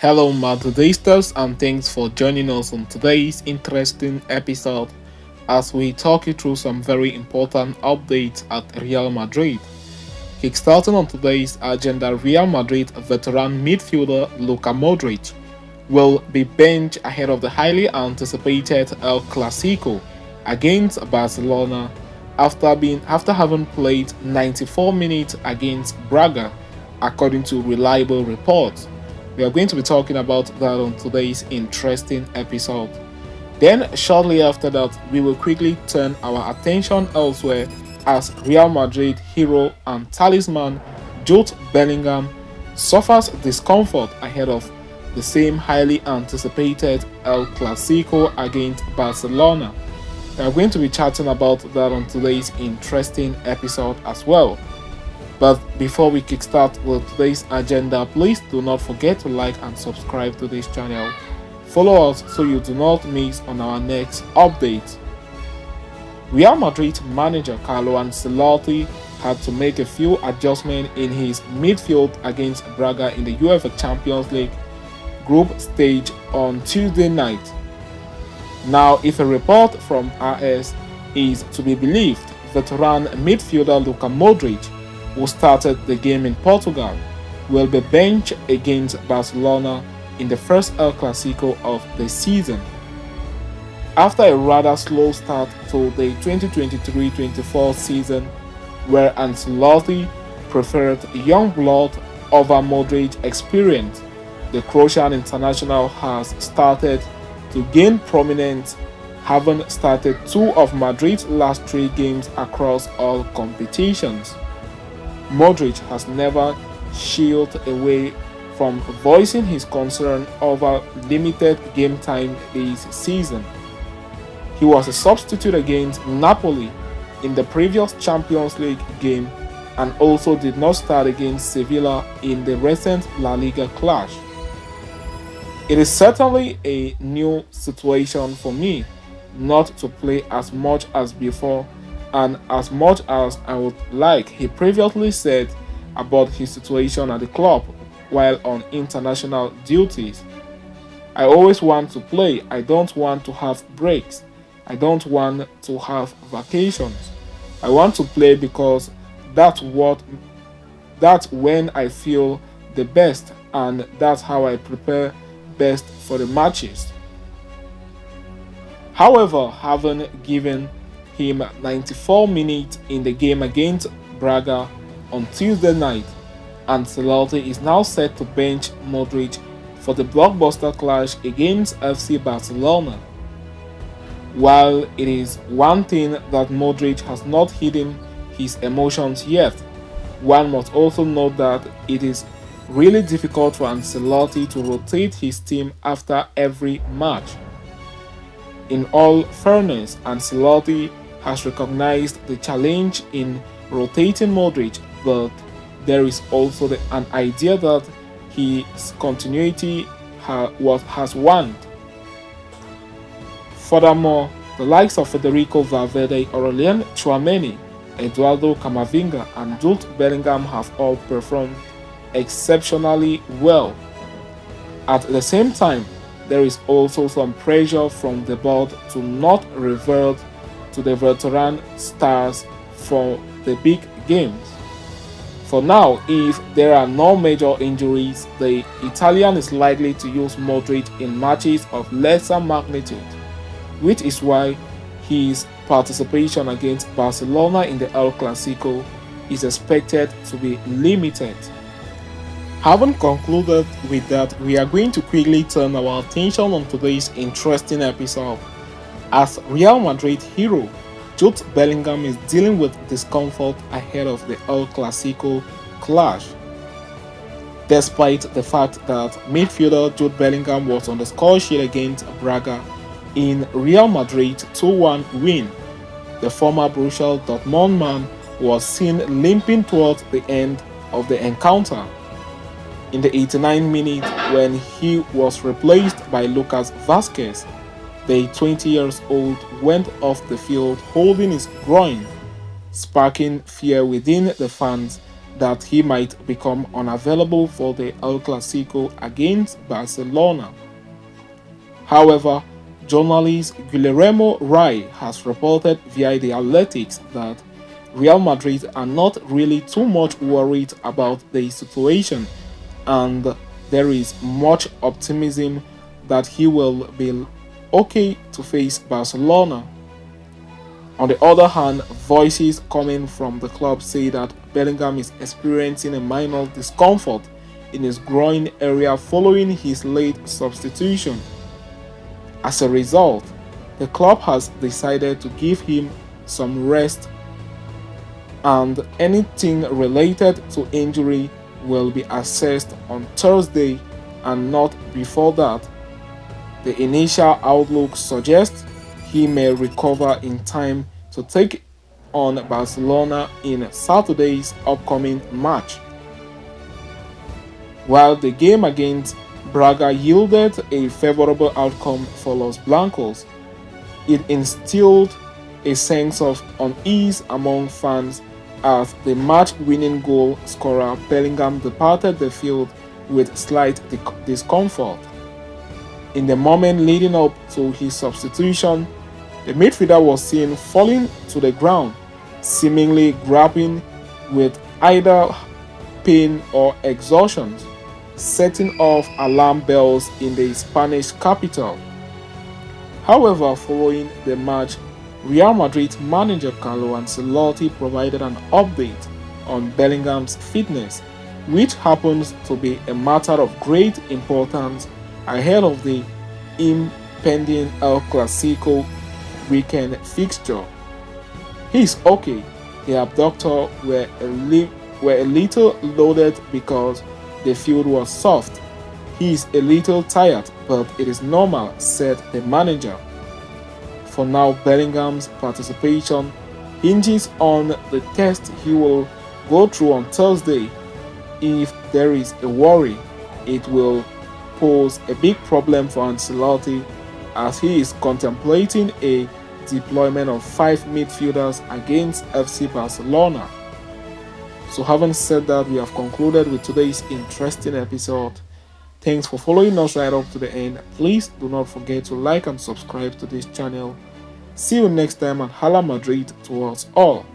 Hello, Madridistas, and thanks for joining us on today's interesting episode as we talk you through some very important updates at Real Madrid. Kickstarting on today's agenda, Real Madrid veteran midfielder Luka Modric will be benched ahead of the highly anticipated El Clasico against Barcelona after having played 94 minutes against Braga, according to reliable reports. We are going to be talking about that on today's interesting episode. Then, shortly after that, we will quickly turn our attention elsewhere as Real Madrid hero and talisman Jude Bellingham suffers discomfort ahead of the same highly anticipated El Clasico against Barcelona. We are going to be chatting about that on today's interesting episode as well. But before we kickstart with today's agenda, please do not forget to like and subscribe to this channel. Follow us so you do not miss on our next update. Real Madrid manager Carlo Ancelotti had to make a few adjustments in his midfield against Braga in the UEFA Champions League group stage on Tuesday night. Now, if a report from RS is to be believed, veteran midfielder Luka Modric, who started the game in Portugal, will be benched against Barcelona in the first El Clasico of the season. After a rather slow start to the 2023-24 season, where Ancelotti preferred young blood over Modric experience, the Croatian international has started to gain prominence, having started two of Madrid's last three games across all competitions. Modric has never shied away from voicing his concern over limited game time this season. He was a substitute against Napoli in the previous Champions League game and also did not start against Sevilla in the recent La Liga clash. It is certainly a new situation for me not to play as much as before and as much as I would like, he previously said about his situation at the club while on international duties. I always want to play. I don't want to have breaks. I don't want to have vacations. I want to play because that's when I feel the best, and that's how I prepare best for the matches. However, having given him 94 minutes in the game against Braga on Tuesday night, Ancelotti is now set to bench Modric for the blockbuster clash against FC Barcelona. While it is one thing that Modric has not hidden his emotions yet, one must also note that it is really difficult for Ancelotti to rotate his team after every match. In all fairness, Ancelotti has recognized the challenge in rotating Modric, but there is also an idea that his continuity has waned. Furthermore, the likes of Federico Valverde, Aurelien Tchouameni, Eduardo Camavinga and Jude Bellingham have all performed exceptionally well. At the same time, there is also some pressure from the board to not revert to the veteran stars for the big games. For now, if there are no major injuries, the Italian is likely to use Modric in matches of lesser magnitude, which is why his participation against Barcelona in the El Clasico is expected to be limited. Having concluded with that, we are going to quickly turn our attention on today's interesting episode, as Real Madrid hero Jude Bellingham is dealing with discomfort ahead of the El Clasico clash. Despite the fact that midfielder Jude Bellingham was on the score sheet against Braga in Real Madrid's 2-1 win, the former Borussia Dortmund man was seen limping towards the end of the encounter. In the 89th minute, when he was replaced by Lucas Vazquez, the 20-year-old went off the field holding his groin, sparking fear within the fans that he might become unavailable for the El Clasico against Barcelona. However, journalist Guillermo Rai has reported via The Athletics that Real Madrid are not really too much worried about the situation, and there is much optimism that he will be okay to face Barcelona. On the other hand, voices coming from the club say that Bellingham is experiencing a minor discomfort in his groin area following his late substitution. As a result, the club has decided to give him some rest, and anything related to injury will be assessed on Thursday and not before that. The initial outlook suggests he may recover in time to take on Barcelona in Saturday's upcoming match. While the game against Braga yielded a favorable outcome for Los Blancos, it instilled a sense of unease among fans as the match-winning goal scorer Bellingham departed the field with slight discomfort. In the moment leading up to his substitution, the midfielder was seen falling to the ground, seemingly grappling with either pain or exhaustion, setting off alarm bells in the Spanish capital. However, following the match, Real Madrid manager Carlo Ancelotti provided an update on Bellingham's fitness, which happens to be a matter of great importance ahead of the impending El Clasico weekend fixture. He is okay. The abductor were a little loaded because the field was soft. He is a little tired, but it is normal, said the manager. For now, Bellingham's participation hinges on the test he will go through on Thursday. If there is a worry, it will pose a big problem for Ancelotti as he is contemplating a deployment of 5 midfielders against FC Barcelona. So having said that, we have concluded with today's interesting episode. Thanks for following us right up to the end. Please do not forget to like and subscribe to this channel. See you next time, and Hala Madrid to us all.